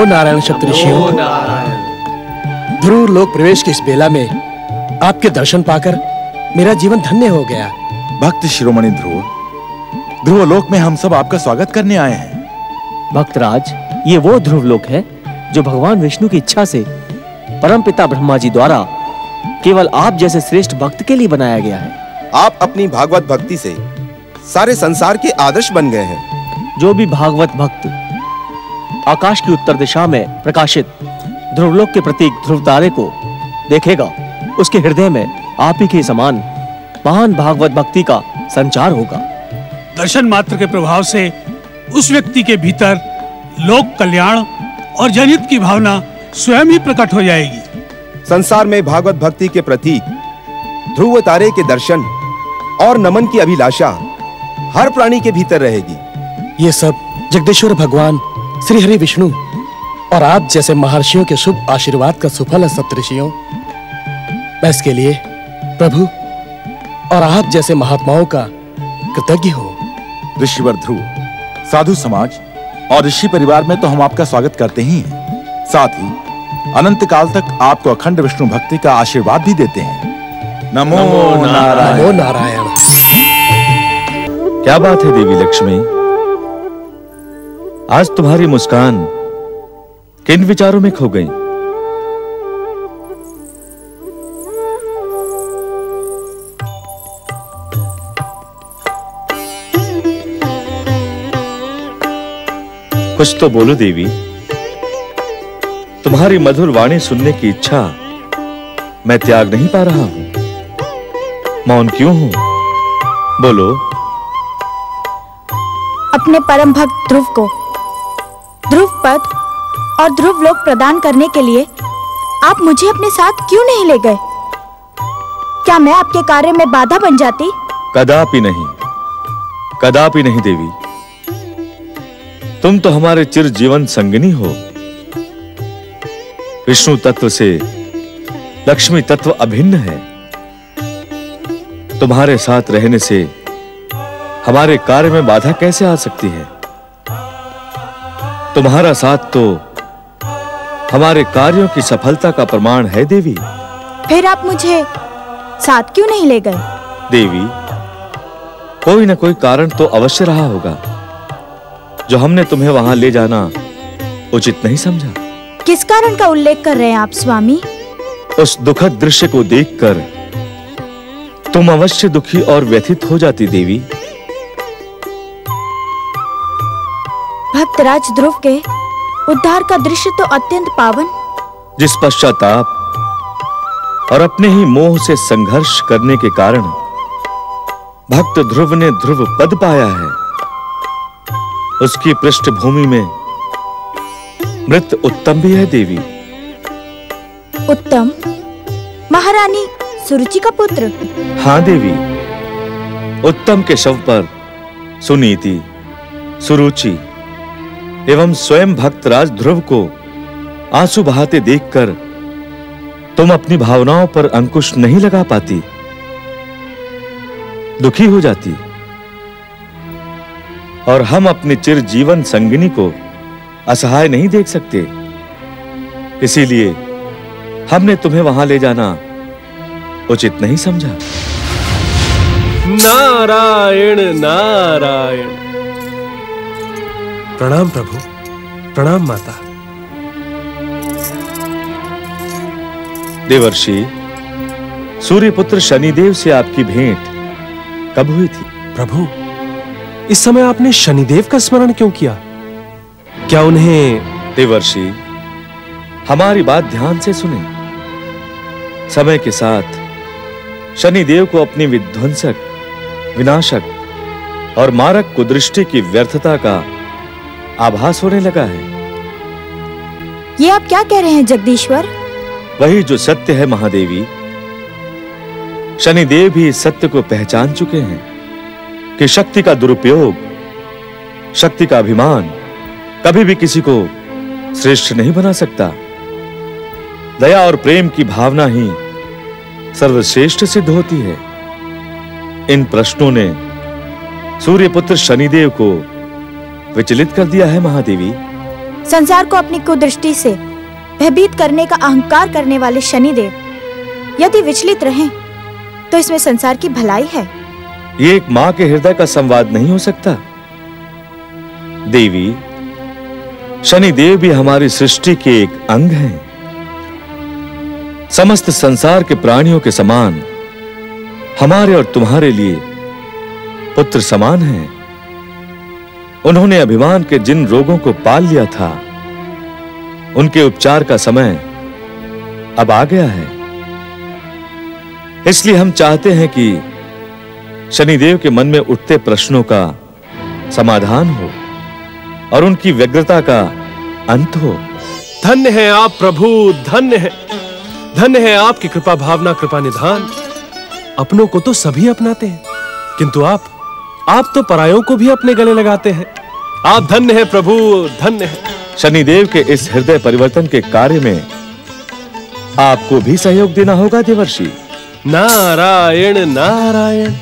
नारायण सप्तऋषियों, ध्रुव लोक प्रवेश की इस बेला में आपके दर्शन पाकर मेरा जीवन धन्य हो गया। भक्त शिरोमणि ध्रुव लोक में हम सब आपका स्वागत करने आए हैं। भक्तराज, ये वो ध्रुव लोक है जो भगवान विष्णु की इच्छा से परमपिता ब्रह्मा जी द्वारा केवल आप जैसे श्रेष्ठ भक्त के लिए बनाया गया है। आप अपनी भागवत भक्ति से सारे संसार के आदर्श बन गए हैं। जो भी भागवत भक्त आकाश की उत्तर दिशा में प्रकाशित ध्रुवलोक के प्रतीक ध्रुव तारे को देखेगा, उसके हृदय में आप ही के समान महान भागवत भक्ति का संचार होगा। दर्शन मात्र के प्रभाव से उस व्यक्ति के भीतर लोक कल्याण और जनहित की भावना स्वयं ही प्रकट हो जाएगी। संसार में भागवत भक्ति के प्रतीक ध्रुव तारे के दर्शन और नमन की अभिलाषा हर प्राणी के भीतर रहेगी। ये सब जगदीश्वर भगवान श्री हरि विष्णु और आप जैसे महर्षियों के शुभ आशीर्वाद का सुफल है सप्तऋषियों। मैं इसके लिए प्रभु और आप जैसे महात्माओं का कृतज्ञ हूँ। ऋषिवर ध्रुव, साधु समाज और ऋषि परिवार में तो हम आपका स्वागत करते ही हैं, साथ ही अनंत काल तक आपको अखंड विष्णु भक्ति का आशीर्वाद भी देते हैं। नमो नारायण। नमो नारायण। क्या बात है देवी लक्ष्मी, आज तुम्हारी मुस्कान किन विचारों में खो गई? कुछ तो बोलो देवी, तुम्हारी मधुर वाणी सुनने की इच्छा मैं त्याग नहीं पा रहा हूं। मौन क्यों हूं? बोलो। अपने परम भक्त ध्रुव को ध्रुव पद और ध्रुव लोक प्रदान करने के लिए आप मुझे अपने साथ क्यों नहीं ले गए? क्या मैं आपके कार्य में बाधा बन जाती? कदापि नहीं, कदापि नहीं देवी। तुम तो हमारे चिर जीवन संगिनी हो। विष्णु तत्व से लक्ष्मी तत्व अभिन्न है। तुम्हारे साथ रहने से हमारे कार्य में बाधा कैसे आ सकती है? तुम्हारा साथ तो हमारे कार्यों की सफलता का प्रमाण है देवी। फिर आप मुझे साथ क्यों नहीं ले गए? देवी, कोई ना कोई कारण तो अवश्य रहा होगा जो हमने तुम्हें वहां ले जाना उचित नहीं समझा। किस कारण का उल्लेख कर रहे हैं आप स्वामी? उस दुखद दृश्य को देखकर तुम अवश्य दुखी और व्यथित हो जाती देवी। भक्तराज ध्रुव के उद्धार का दृश्य तो अत्यंत पावन। जिस पश्चाताप और अपने ही मोह से संघर्ष करने के कारण भक्त ध्रुव ने ध्रुव पद पाया है, उसकी पृष्ठभूमि में मृत उत्तम भी है देवी। उत्तम महारानी सुरुचि का पुत्र? हां देवी, उत्तम के शव पर सुनीति, सुरुचि एवं स्वयं भक्तराज ध्रुव को आंसू बहाते देखकर तुम अपनी भावनाओं पर अंकुश नहीं लगा पाती, दुखी हो जाती। और हम अपनी चिर जीवन संगिनी को असहाय नहीं देख सकते, इसीलिए हमने तुम्हें वहां ले जाना उचित नहीं समझा। नारायण नारायण। प्रणाम प्रभु, प्रणाम माता। देवर्षि, सूर्यपुत्र शनिदेव से आपकी भेंट कब हुई थी? प्रभु, इस समय आपने शनिदेव का स्मरण क्यों किया? क्या उन्हें? देवर्षि, हमारी बात ध्यान से सुने। समय के साथ शनिदेव को अपनी विध्वंसक, विनाशक और मारक कुदृष्टि की व्यर्थता का आभास होने लगा है। ये आप क्या कह रहे हैं जगदीश्वर? वही जो सत्य है महादेवी। शनिदेव भी इस सत्य को पहचान चुके हैं कि शक्ति का दुरुपयोग, शक्ति का अभिमान कभी भी किसी को श्रेष्ठ नहीं बना सकता। दया और प्रेम की भावना ही सर्वश्रेष्ठ सिद्ध होती है। इन प्रश्नों ने सूर्यपुत्र शनिदेव को विचलित कर दिया है महादेवी। संसार को अपनी कुदृष्टि से भयभीत करने का अहंकार करने वाले शनिदेव यदि विचलित रहें तो इसमें संसार की भलाई है। ये एक मां के हृदय का संवाद नहीं हो सकता। देवी, शनिदेव भी हमारी सृष्टि के एक अंग हैं। समस्त संसार के प्राणियों के समान हमारे और तुम्हारे लिए पुत्र समान हैं। उन्होंने अभिमान के जिन रोगों को पाल लिया था, उनके उपचार का समय अब आ गया है। इसलिए हम चाहते हैं कि शनिदेव के मन में उठते प्रश्नों का समाधान हो और उनकी व्यग्रता का अंत हो। धन्य है आप प्रभु, धन्य है आपकी कृपा भावना, कृपा निधान। अपनों को तो सभी अपनाते हैं, किंतु आप तो परायों को भी अपने गले लगाते हैं। आप धन्य है प्रभु, धन्य है। शनिदेव के इस हृदय परिवर्तन के कार्य में आपको भी सहयोग देना होगा देवर्षि। नारायण नारायण।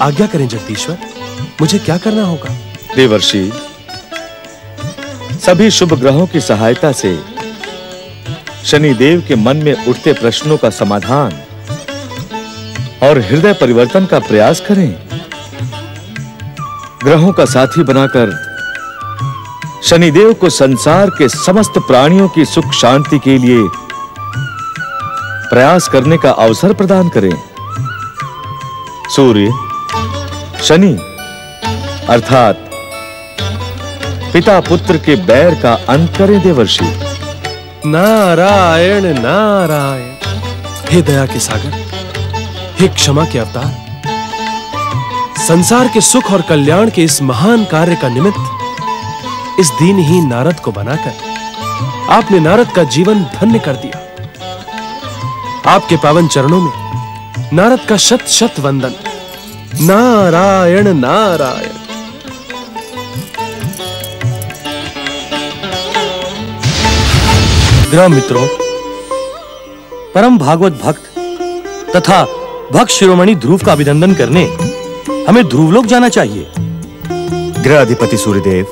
आज्ञा करें जगदीश्वर, मुझे क्या करना होगा? देवर्षि, सभी शुभ ग्रहों की सहायता से शनिदेव के मन में उठते प्रश्नों का समाधान और हृदय परिवर्तन का प्रयास करें। ग्रहों का साथी बनाकर शनिदेव को संसार के समस्त प्राणियों की सुख शांति के लिए प्रयास करने का अवसर प्रदान करें। सूर्य, शनि अर्थात पिता पुत्र के बैर का अंत करें देवर्षि। नारायण नारायण। हे दया के सागर, हे क्षमा के अवतार, संसार के सुख और कल्याण के इस महान कार्य का निमित्त इस दीनहीन नारद को बनाकर आपने नारद का जीवन धन्य कर दिया। आपके पावन चरणों में नारद का शत शत वंदन। नारायण नारायण। ग्राम मित्रों, परम भागवत भक्त तथा भक्त शिरोमणि ध्रुव का अभिनंदन करने हमें ध्रुवलोक जाना चाहिए। गृह अधिपति सूर्यदेव,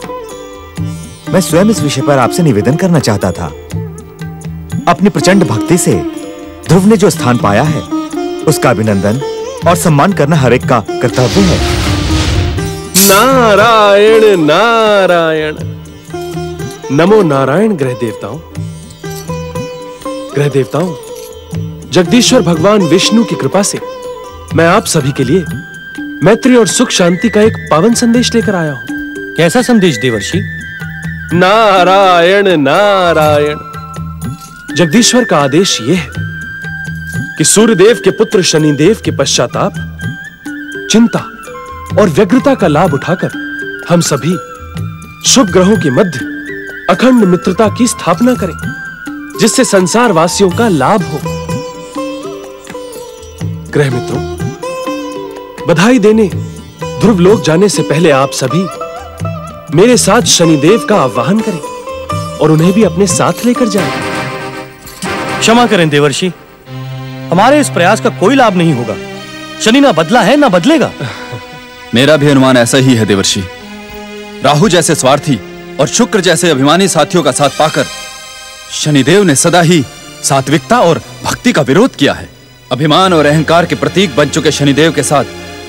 मैं स्वयं इस विषय पर आपसे निवेदन करना चाहता था। अपनी प्रचंड भक्ति से ध्रुव ने जो स्थान पाया है, उसका अभिनंदन और सम्मान करना हर एक का कर्तव्य है। नारायण नारायण। नमो नारायण। ग्रह देवताओं, जगदीश्वर भगवान विष्णु की कृपा से मैं आप सभी के लिए मैत्री और सुख शांति का एक पावन संदेश लेकर आया हूं। कैसा संदेश देवर्षि? नारायण नारायण। जगदीश्वर का आदेश यह है कि सूर्यदेव के पुत्र शनिदेव के पश्चाताप, चिंता और व्यग्रता का लाभ उठाकर हम सभी शुभ ग्रहों के मध्य अखंड मित्रता की स्थापना करें, जिससे संसार वासियों का लाभ हो। ग्रह मित्रों, बधाई देने ध्रुवलोक जाने से पहले आप सभी मेरे साथ शनिदेव का आह्वान करें और उन्हें भी अपने साथ लेकर जाएं। क्षमा करें देवर्षि, हमारे इस प्रयास का कोई लाभ नहीं होगा। शनि ना बदला है ना बदलेगा। मेरा भी अनुमान ऐसा ही है देवर्षि। राहु जैसे स्वार्थी और शुक्र जैसे अभिमानी साथियों का साथ पाकर शनिदेव ने सदा ही सात्विकता और भक्ति का विरोध किया है। अभिमान और अहंकार के प्रतीक बन चुके शनिदेव के साथ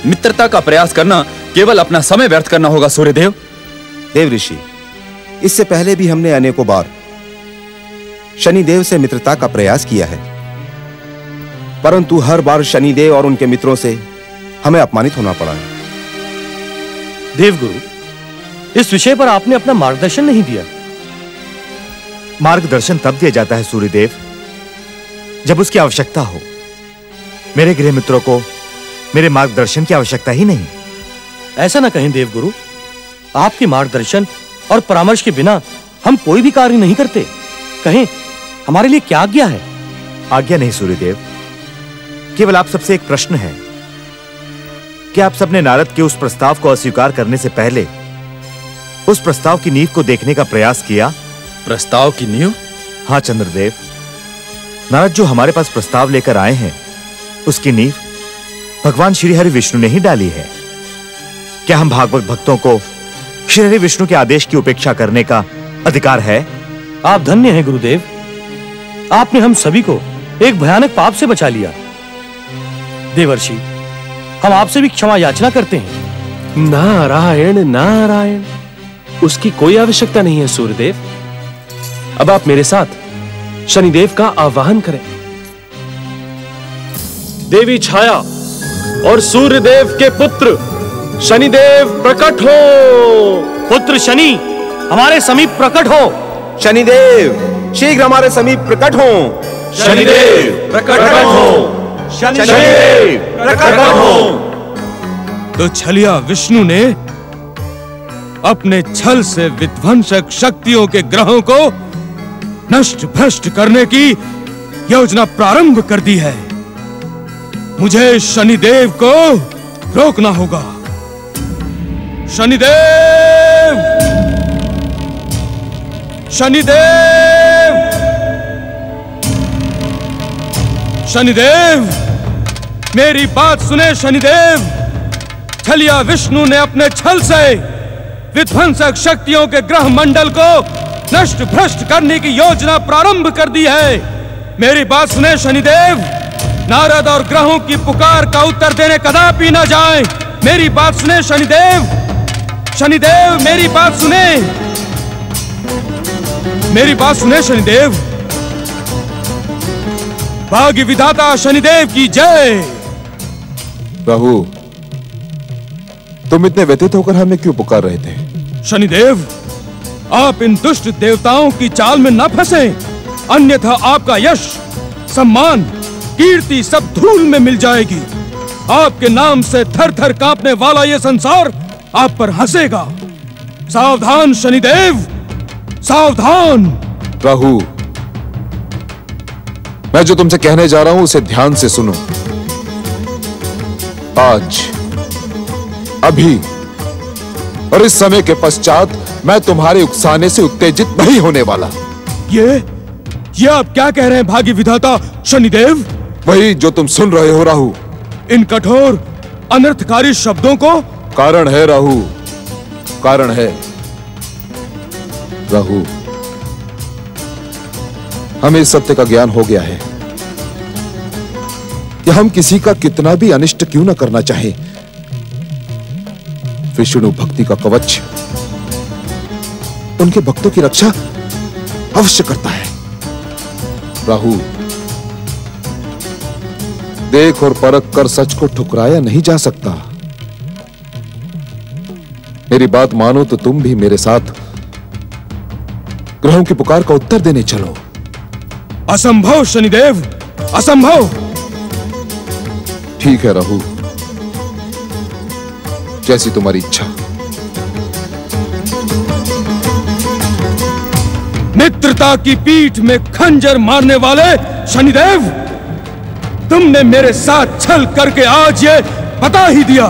मित्रता का प्रयास करना केवल अपना समय व्यर्थ करना होगा। सूर्यदेव, देव ऋषि, इससे पहले भी हमने अनेकों बार शनिदेव से मित्रता का प्रयास किया है, परंतु हर बार शनिदेव और उनके मित्रों से हमें अपमानित होना पड़ा है। देवगुरु, इस विषय पर आपने अपना मार्गदर्शन नहीं दिया। मार्गदर्शन तब दिया जाता है सूर्यदेव, जब उसकी आवश्यकता हो। मेरे गृह मित्रों को मेरे मार्गदर्शन की आवश्यकता ही नहीं। ऐसा ना कहें देवगुरु, आपके मार्गदर्शन और परामर्श के बिना हम कोई भी कार्य नहीं करते। कहें, हमारे लिए क्या आज्ञा है? आज्ञा नहीं सूर्यदेव, केवल आप सबसे एक प्रश्न है कि आप सबने नारद के उस प्रस्ताव को अस्वीकार करने से पहले उस प्रस्ताव की नींव को देखने का प्रयास किया? प्रस्ताव की नींव? हाँ चंद्रदेव, नारद जो हमारे पास प्रस्ताव लेकर आए हैं, उसकी नींव भगवान श्री हरि विष्णु ने ही डाली है। क्या हम भागवत भक्तों को श्री हरि विष्णु के आदेश की उपेक्षा करने का अधिकार है। आप धन्य हैं गुरुदेव, आपने हम सभी को एक भयानक पाप से बचा लिया। देवर्षि, हम आपसे भी क्षमा याचना करते हैं। नारायण नारायण, उसकी कोई आवश्यकता नहीं है सूर्यदेव। अब आप मेरे साथ शनिदेव का आवाहन करें। देवी छाया और सूर्यदेव के पुत्र शनिदेव प्रकट हो। पुत्र शनि हमारे समीप प्रकट हो। शनिदेव शीघ्र हमारे समीप प्रकट हो। शनिदेव प्रकट हो। शनिदेव प्रकट हो। तो छलिया विष्णु ने अपने छल से विध्वंसक शक्तियों के ग्रहों को नष्ट भ्रष्ट करने की योजना प्रारंभ कर दी है। मुझे शनिदेव को रोकना होगा। शनिदेव, शनिदेव, शनिदेव, मेरी बात सुने शनिदेव। छलिया विष्णु ने अपने छल से विध्वंसक शक्तियों के ग्रह मंडल को नष्ट भ्रष्ट करने की योजना प्रारंभ कर दी है। मेरी बात सुने शनिदेव। नारद और ग्रहों की पुकार का उत्तर देने कदापि न जाएं। मेरी बात सुने शनिदेव। शनिदेव मेरी बात सुने। मेरी बात सुने शनिदेव। भाग्य विधाता शनिदेव की जय। राहु, तुम इतने व्यथित होकर हमें क्यों पुकार रहे थे? शनिदेव, आप इन दुष्ट देवताओं की चाल में न फंसे, अन्यथा आपका यश, सम्मान, कीर्ति सब धूल में मिल जाएगी। आपके नाम से थर थर कांपने वाला यह संसार आप पर हंसेगा। सावधान शनिदेव, सावधान। राहु, मैं जो तुमसे कहने जा रहा हूं उसे ध्यान से सुनो। आज, अभी और इस समय के पश्चात मैं तुम्हारे उकसाने से उत्तेजित नहीं होने वाला। ये आप क्या कह रहे हैं भाग्य विधाता शनिदेव? वही जो तुम सुन रहे हो राहु। इन कठोर अनर्थकारी शब्दों को कारण है राहु, कारण है। राहु, हमें इस सत्य का ज्ञान हो गया है कि हम किसी का कितना भी अनिष्ट क्यों न करना चाहे, विष्णु भक्ति का कवच उनके भक्तों की रक्षा अवश्य करता है। राहु, देख और परख कर सच को ठुकराया नहीं जा सकता। मेरी बात मानो तो तुम भी मेरे साथ ग्रहों की पुकार का उत्तर देने चलो। असंभव शनिदेव, असंभव। ठीक है राहु, जैसी तुम्हारी इच्छा। मित्रता की पीठ में खंजर मारने वाले शनिदेव, तुमने मेरे साथ छल करके आज ये बता ही दिया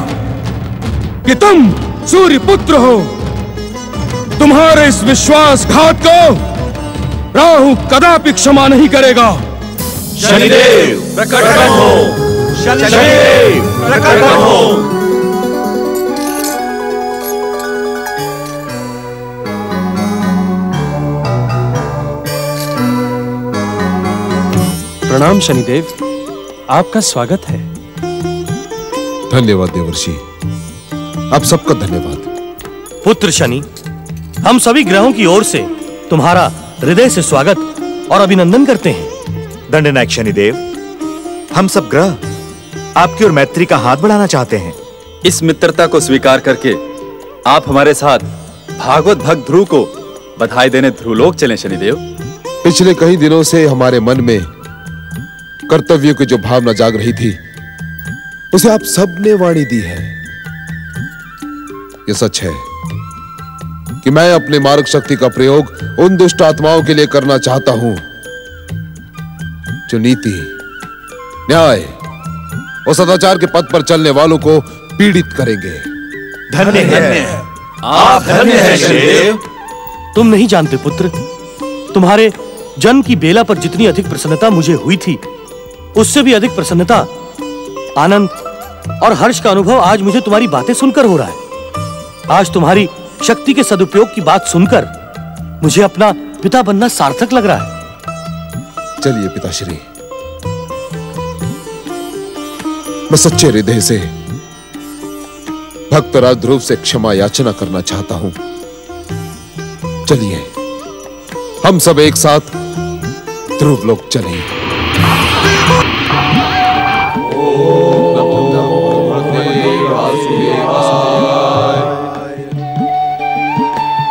कि तुम सूर्य पुत्र हो। तुम्हारे इस विश्वासघात को राहु कदापि क्षमा नहीं करेगा। शनिदेव प्रकट हो। शनिदेव प्रकट हो। प्रणाम शनिदेव, आपका स्वागत है। धन्यवाद देवर्षि, आप सबका धन्यवाद। पुत्र शनि, हम सभी ग्रहों की ओर से तुम्हारा हृदय से स्वागत और अभिनंदन करते हैं। दंडनायक शनिदेव, हम सब ग्रह आपकी ओर मैत्री का हाथ बढ़ाना चाहते हैं। इस मित्रता को स्वीकार करके आप हमारे साथ भागवत भक्त ध्रुव को बधाई देने ध्रुवलोक चलें शनिदेव। पिछले कई दिनों से हमारे मन में कर्तव्यों की जो भावना जाग रही थी, उसे आप सबने वाणी दी है। यह सच है कि मैं अपने मार्ग शक्ति का प्रयोग उन दुष्ट आत्माओं के लिए करना चाहता हूं जो नीति, न्याय और सदाचार के पथ पर चलने वालों को पीड़ित करेंगे। धन्य है आप, धन्य है शनिदेव। तुम नहीं जानते पुत्र, तुम्हारे जन्म की बेला पर जितनी अधिक प्रसन्नता मुझे हुई थी, उससे भी अधिक प्रसन्नता, आनंद और हर्ष का अनुभव आज मुझे तुम्हारी बातें सुनकर हो रहा है। आज तुम्हारी शक्ति के सदुपयोग की बात सुनकर मुझे अपना पिता बनना सार्थक लग रहा है। चलिए पिताश्री, मैं सच्चे हृदय से भक्तराज ध्रुव से क्षमा याचना करना चाहता हूं। चलिए हम सब एक साथ ध्रुव लोक चलें।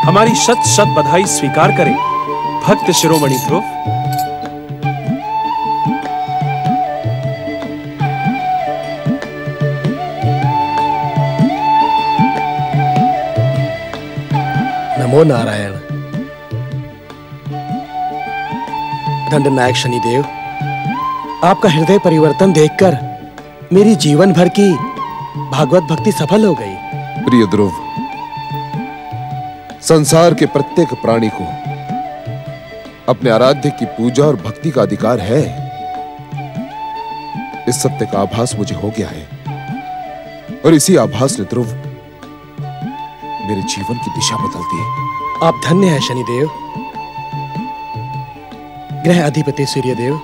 हमारी शत शत बधाई स्वीकार करें भक्त शिरोमणि ध्रुव। नमो नारायण। दंडनायक शनिदेव, आपका हृदय परिवर्तन देखकर मेरी जीवन भर की भागवत भक्ति सफल हो गई। प्रिय ध्रुव, संसार के प्रत्येक प्राणी को अपने आराध्य की पूजा और भक्ति का अधिकार है। इस सत्य का आभास मुझे हो गया है और इसी आभास ने ध्रुव मेरे जीवन की दिशा बदल दी है। आप धन्य हैं शनिदेव। ग्रह अधिपति सूर्यदेव,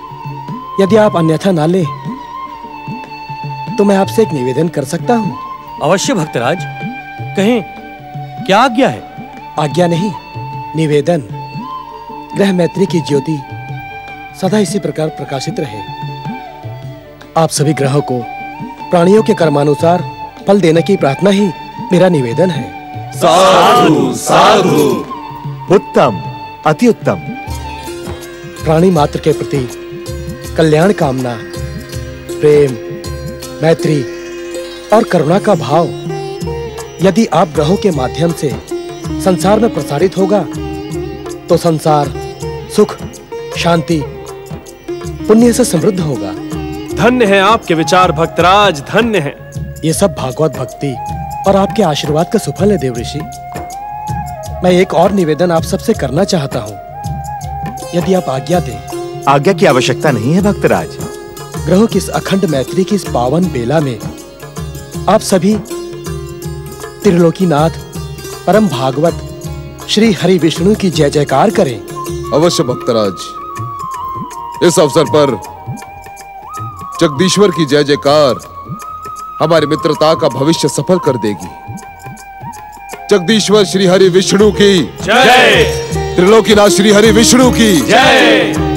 यदि आप अन्यथा ना ले तो मैं आपसे एक निवेदन कर सकता हूं। अवश्य भक्तराज, कहें क्या आज्ञा है? आज्ञा नहीं, निवेदन। ग्रह मैत्री की ज्योति सदा इसी प्रकार प्रकाशित रहे। आप सभी ग्रहों को प्राणियों के कर्मानुसार फल देने की प्रार्थना ही मेरा निवेदन है। साधु साधु। उत्तम, अति उत्तम। प्राणी मात्र के प्रति कल्याण कामना, प्रेम, मैत्री और करुणा का भाव यदि आप ग्रहों के माध्यम से संसार में प्रसारित होगा तो संसार सुख, शांति, पुण्य से समृद्ध होगा। धन्य है आपके विचार भक्तराज, धन्य है। ये सब भागवत भक्ति और आपके आशीर्वाद का सुफल है देव ऋषि। मैं एक और निवेदन आप सबसे करना चाहता हूँ, यदि आप आज्ञा दें। आज्ञा की आवश्यकता नहीं है भक्तराज। ग्रहों की इस अखंड मैत्री की इस पावन बेला में आप सभी त्रिलोकीनाथ परम भागवत श्री हरि विष्णु की जय जयकार करें। अवश्य भक्तराज, इस अवसर पर जगदीश्वर की जय जयकार हमारी मित्रता का भविष्य सफल कर देगी। जगदीश्वर श्री हरि विष्णु की जय। त्रिलोकीनाथ श्री हरि विष्णु की जय।